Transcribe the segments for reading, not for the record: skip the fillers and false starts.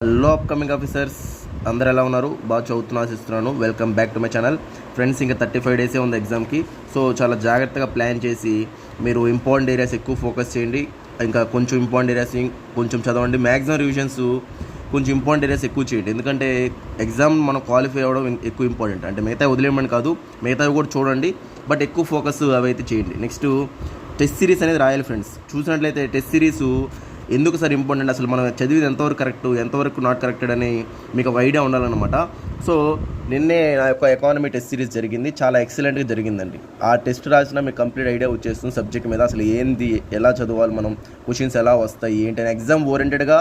Hello upcoming officers, అందరు ఎలా ఉన్నారు? బాగా చదువుతున్నా ఆశిస్తున్నాను. Welcome back to my channel. Friends, ఇంకా 35 డేసే ఉంది ఎగ్జామ్కి. సో చాలా జాగ్రత్తగా ప్లాన్ చేసి మీరు ఇంపార్టెంట్ ఏరియాస్ ఎక్కువ ఫోకస్ చేయండి. ఇంకా కొంచెం ఇంపార్టెంట్ ఏరియాస్ కొంచెం చదవండి. మ్యాక్సిమం రివిజన్స్ కొంచెం ఇంపార్టెంట్ ఏరియాస్ ఎక్కువ చేయండి. ఎందుకంటే ఎగ్జామ్ మనం క్వాలిఫై అవ్వడం ఎక్కువ ఇంపార్టెంట్. అంటే మిగతా వదిలేయమని కాదు, మిగతావి కూడా చూడండి, బట్ ఎక్కువ ఫోకస్ అవి అయితే చేయండి. నెక్స్ట్ టెస్ట్ సిరీస్ అనేది రాయాలి ఫ్రెండ్స్. చూసినట్లయితే టెస్ట్ సిరీస్ ఎందుకు సార్ ఇంపార్టెంట్, అసలు మనం చదివిది ఎంతవరకు కరెక్ట్, ఎంతవరకు నాట్ కరెక్టెడ్ అని మీకు ఒక ఐడియా ఉండాలన్నమాట. సో నిన్నే నా యొక్క ఎకానమీ టెస్ట్ సిరీస్ జరిగింది, చాలా ఎక్సలెంట్గా జరిగిందండి. ఆ టెస్ట్ రాసినా మీకు కంప్లీట్ ఐడియా వచ్చేస్తుంది సబ్జెక్ట్ మీద, అసలు ఏంది, ఎలా చదవాలి, మనం క్వశ్చన్స్ ఎలా వస్తాయి ఏంటి అని ఎగ్జామ్ ఓరియంటెడ్గా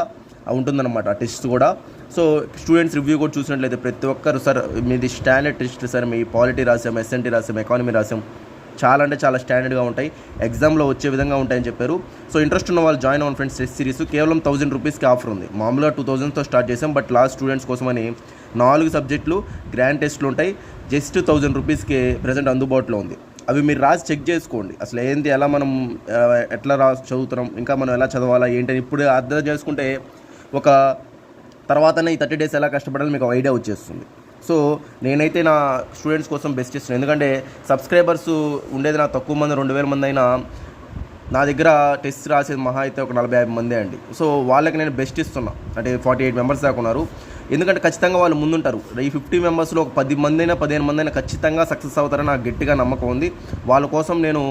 ఉంటుందన్నమాట ఆ టెస్ట్ కూడా. సో స్టూడెంట్స్ రివ్యూ కూడా చూసినట్లయితే ప్రతి ఒక్కరు సార్ మీది స్టాండర్డ్ టెస్ట్ సార్, మీ పాలిటీ రాసాం, ఎస్ఎన్టీ రాసాం, ఎకానమీ రాసాం, చాలా అంటే చాలా స్టాండర్డ్గా ఉంటాయి, ఎగ్జామ్లో వచ్చే విధంగా ఉంటాయని చెప్పారు. సో ఇంట్రెస్ట్ ఉన్న వాళ్ళు జాయిన్ అవ్వండి ఫ్రెండ్స్. టెస్ట్ సిరీస్ కేవలం 1000 రూపీస్కి ఆఫర్ ఉంది. మామూలుగా 2000తో స్టార్ట్ చేసాం, బట్ లాస్ట్ స్టూడెంట్స్ కోసమని 4 సబ్జెక్టులు గ్రాండ్ టెస్ట్లు ఉంటాయి. జస్ట్ 1000 రూపీస్కి ప్రజెంట్ అందుబాటులో ఉంది. అవి మీరు రాసి చెక్ చేసుకోండి, అసలు ఏంటి, ఎలా మనం ఎట్లా చదువుతున్నాం, ఇంకా మనం ఎలా చదవాలా ఏంటని ఇప్పుడు అర్థం చేసుకుంటే ఒక తర్వాతనే ఈ 30 డేస్ ఎలా కష్టపడాలో మీకు ఐడియా వచ్చేస్తుంది. సో నేనైతే నా స్టూడెంట్స్ కోసం బెస్ట్ ఇస్తున్నాను. ఎందుకంటే సబ్స్క్రైబర్స్ ఉండేది నా తక్కువ మంది, 2000 మంది అయినా నా దగ్గర టెస్ట్ రాసేది మహా అయితే ఒక 40-50 మందే అండి. సో వాళ్ళకి నేను బెస్ట్ ఇస్తున్నా. అంటే 48 మెంబర్స్ దాకా ఉన్నారు. ఎందుకంటే ఖచ్చితంగా వాళ్ళు ముందుంటారు. ఈ 50 మెంబర్స్లో ఒక 10 మంది అయినా 15 మంది అయినా ఖచ్చితంగా సక్సెస్ అవుతారని నాకు గట్టిగా నమ్మకం ఉంది. వాళ్ళ కోసం నేను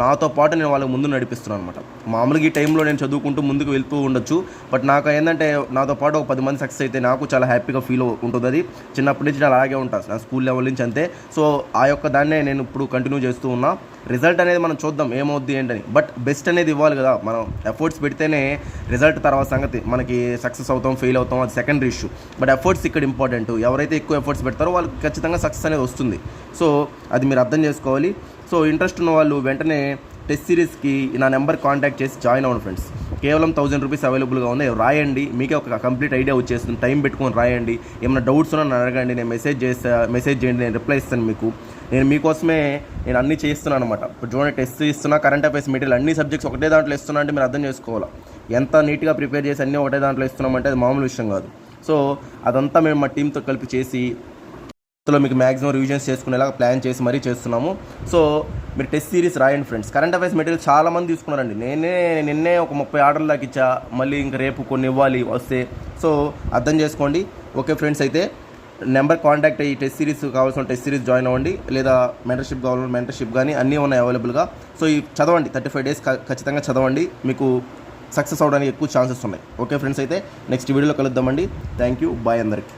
నాతో పాటు నేను వాళ్ళకి ముందు నడిపిస్తున్నాను అనమాట. మామూలుగా ఈ టైంలో నేను చదువుకుంటూ ముందుకు వెళ్తూ ఉండొచ్చు, బట్ నాకు ఏంటంటే నాతో పాటు ఒక 10 మంది సక్సెస్ అయితే నాకు చాలా హ్యాపీగా ఫీల్ ఉంటుంది. అది చిన్నప్పటి నుంచి నేను అలాగే ఉంటాను, నా స్కూల్ లెవెల్ నుంచి అంతే. సో ఆ యొక్క దాన్నే నేను ఇప్పుడు కంటిన్యూ చేస్తూ ఉన్నా. రిజల్ట్ అనేది మనం చూద్దాం ఏమవుద్ది ఏంటని, బట్ బెస్ట్ అనేది ఇవ్వాలి కదా. మనం ఎఫర్ట్స్ పెడితేనే రిజల్ట్ తర్వాత సంగతి, మనకి సక్సెస్ అవుతాం ఫెయిల్ అవుతాం అది సెకండరీ ఇష్యూ, బట్ ఎఫర్ట్స్ ఇక్కడ ఇంపార్టెంట్. ఎవరైతే ఎక్కువ ఎఫర్ట్స్ పెడతారో వాళ్ళకి ఖచ్చితంగా సక్సెస్ అనేది వస్తుంది. సో అది మీరు అర్థం చేసుకోవాలి. సో ఇంట్రెస్ట్ ఉన్న వాళ్ళు వెంటనే టెస్ట్ సిరీస్కి నా నెంబర్ కాంటాక్ట్ చేసి జాయిన్ అవ్వండి ఫ్రెండ్స్. కేవలం 1000 రూపీస్ అవైలబుల్గా ఉంది. రాయండి, మీకే ఒక కంప్లీట్ ఐడియా వచ్చేస్తుంది. టైం పెట్టుకొని రాయండి. ఏమైనా డౌట్స్ ఉన్నా నన్ను అడగండి, నేను మెసేజ్ చేయండి, నేను రిప్లై ఇస్తాను మీకు. నేను మీకోసమే నేను అన్నీ చేస్తున్నాను అనమాట. ఇప్పుడు చూడండి, టెస్ట్ ఇస్తున్నా, కరెంట్ అఫైర్స్ మెటీరియల్ అన్ని సబ్జెక్ట్స్ ఒకటే దాంట్లో ఇస్తున్నా అంటే మీరు అర్థం చేసుకోవాలి. ఎంత నీట్గా ప్రిపేర్ చేసి అన్నీ ఒకటే దాంట్లో ఇస్తున్నామంటే అది మామూలు విషయం కాదు. సో అదంతా మేము మా టీంతో కలిపి చేసి మీకు మ్యాక్సిమం రివిజన్స్ చేసుకునేలాగా ప్లాన్ చేసి మరీ చేస్తున్నాము. సో మీరు టెస్ట్ సిరీస్ రాయండి ఫ్రెండ్స్. కరెంట్ అఫైర్స్ మెటీరియల్ చాలామంది తీసుకున్నారండి. నిన్నే ఒక 30 ఆర్డర్లు దాకా ఇచ్చా, మళ్ళీ ఇంక రేపు కొన్ని ఇవ్వాలి వస్తే. సో అర్థం చేసుకోండి. ఓకే ఫ్రెండ్స్, అయితే నెంబర్ కాంటాక్ట్ అయ్యి టెస్ట్ సిరీస్ కావాల్సిన టెస్ట్ సిరీస్ జాయిన్ అవ్వండి, లేదా మెంటర్షిప్ కావాలన్నా మెంటర్షిప్ కానీ అన్నీ ఉన్నాయి అవైలబుల్గా. సో ఈ చదవండి, 35 డేస్ ఖచ్చితంగా చదవండి, మీకు సక్సెస్ అవ్వడానికి ఎక్కువ ఛాన్సెస్ ఉన్నాయి. ఓకే ఫ్రెండ్స్, అయితే నెక్స్ట్ వీడియోలో కలుద్దామండి. థ్యాంక్ యూ, బాయ్ అందరికీ.